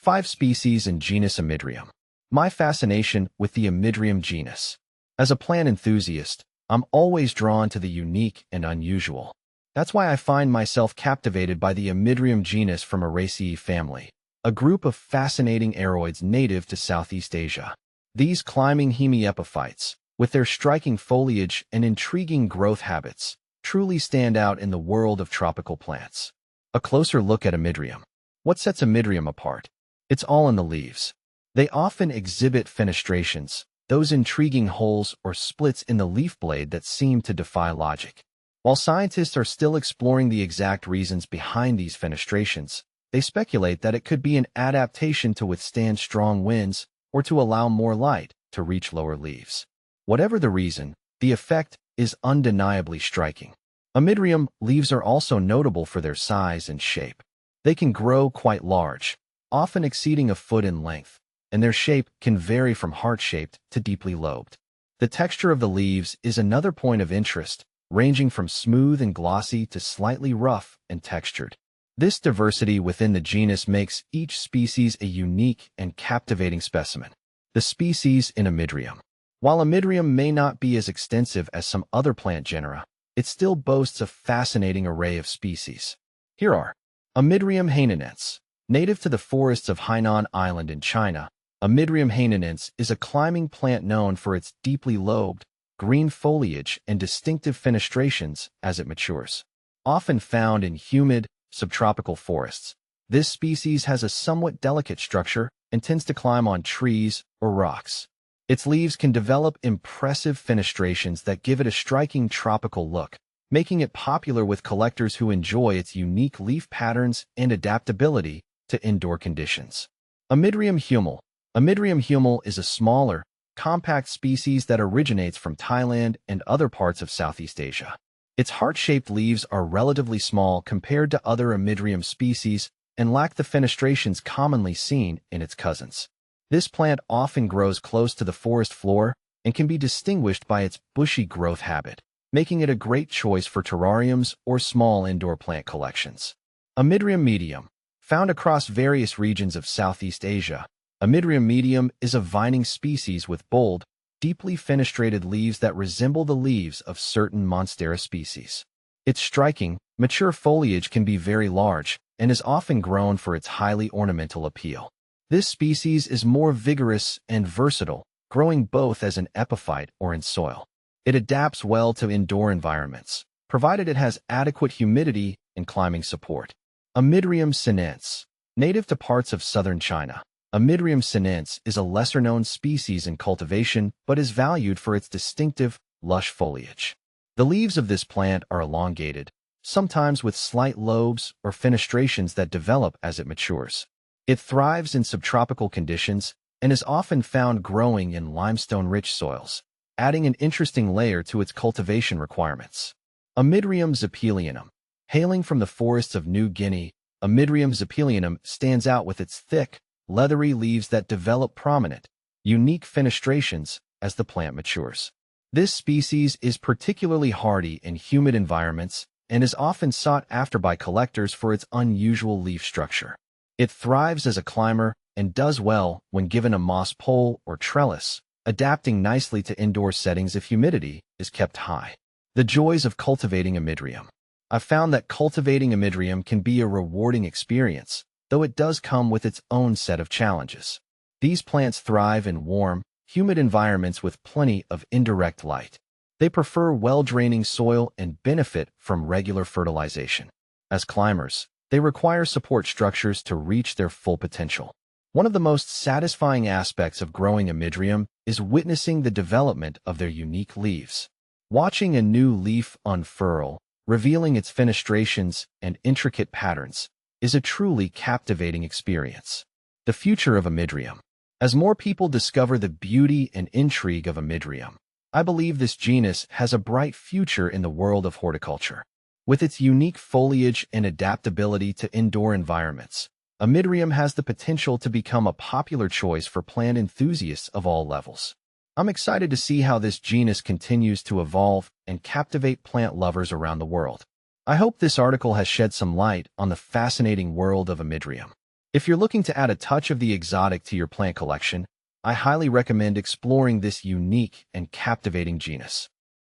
5 species in genus Amydrium. My fascination with the Amydrium genus. As a plant enthusiast, I'm always drawn to the unique and unusual. That's why I find myself captivated by the Amydrium genus from Araceae family, a group of fascinating aroids native to Southeast Asia. These climbing hemiepiphytes, with their striking foliage and intriguing growth habits, truly stand out in the world of tropical plants. A closer look at Amydrium. What sets Amydrium apart? It's all in the leaves. They often exhibit fenestrations, those intriguing holes or splits in the leaf blade that seem to defy logic. While scientists are still exploring the exact reasons behind these fenestrations, they speculate that it could be an adaptation to withstand strong winds or to allow more light to reach lower leaves. Whatever the reason, the effect is undeniably striking. Amydrium leaves are also notable for their size and shape. They can grow quite large, often exceeding a foot in length, and their shape can vary from heart-shaped to deeply lobed. The texture of the leaves is another point of interest, ranging from smooth and glossy to slightly rough and textured. This diversity within the genus makes each species a unique and captivating specimen. The species in Amydrium. While Amydrium may not be as extensive as some other plant genera, it still boasts a fascinating array of species. Here are Amydrium hainanense. Native to the forests of Hainan Island in China, Amydrium hainanense is a climbing plant known for its deeply lobed, green foliage and distinctive fenestrations as it matures. Often found in humid, subtropical forests, this species has a somewhat delicate structure and tends to climb on trees or rocks. Its leaves can develop impressive fenestrations that give it a striking tropical look, making it popular with collectors who enjoy its unique leaf patterns and adaptability to indoor conditions. Amydrium humule. Amydrium humule is a smaller, compact species that originates from Thailand and other parts of Southeast Asia. Its heart-shaped leaves are relatively small compared to other Amydrium species and lack the fenestrations commonly seen in its cousins. This plant often grows close to the forest floor and can be distinguished by its bushy growth habit, making it a great choice for terrariums or small indoor plant collections. Amydrium medium. Found across various regions of Southeast Asia, Amydrium medium is a vining species with bold, deeply fenestrated leaves that resemble the leaves of certain Monstera species. Its striking, mature foliage can be very large and is often grown for its highly ornamental appeal. This species is more vigorous and versatile, growing both as an epiphyte or in soil. It adapts well to indoor environments, provided it has adequate humidity and climbing support. Amydrium sinense. Native to parts of southern China, Amydrium sinense is a lesser-known species in cultivation but is valued for its distinctive, lush foliage. The leaves of this plant are elongated, sometimes with slight lobes or fenestrations that develop as it matures. It thrives in subtropical conditions and is often found growing in limestone-rich soils, adding an interesting layer to its cultivation requirements. Amydrium zeppelianum. Hailing from the forests of New Guinea, Amydrium zeppelianum stands out with its thick, leathery leaves that develop prominent, unique fenestrations as the plant matures. This species is particularly hardy in humid environments and is often sought after by collectors for its unusual leaf structure. It thrives as a climber and does well when given a moss pole or trellis, adapting nicely to indoor settings if humidity is kept high. The joys of cultivating Amydrium. I've found that cultivating Amydrium can be a rewarding experience, though it does come with its own set of challenges. These plants thrive in warm, humid environments with plenty of indirect light. They prefer well-draining soil and benefit from regular fertilization. As climbers, they require support structures to reach their full potential. One of the most satisfying aspects of growing Amydrium is witnessing the development of their unique leaves. Watching a new leaf unfurl, revealing its fenestrations and intricate patterns, is a truly captivating experience. The future of Amydrium. As more people discover the beauty and intrigue of Amydrium, I believe this genus has a bright future in the world of horticulture. With its unique foliage and adaptability to indoor environments, Amydrium has the potential to become a popular choice for plant enthusiasts of all levels. I'm excited to see how this genus continues to evolve and captivate plant lovers around the world. I hope this article has shed some light on the fascinating world of Amydrium. If you're looking to add a touch of the exotic to your plant collection, I highly recommend exploring this unique and captivating genus.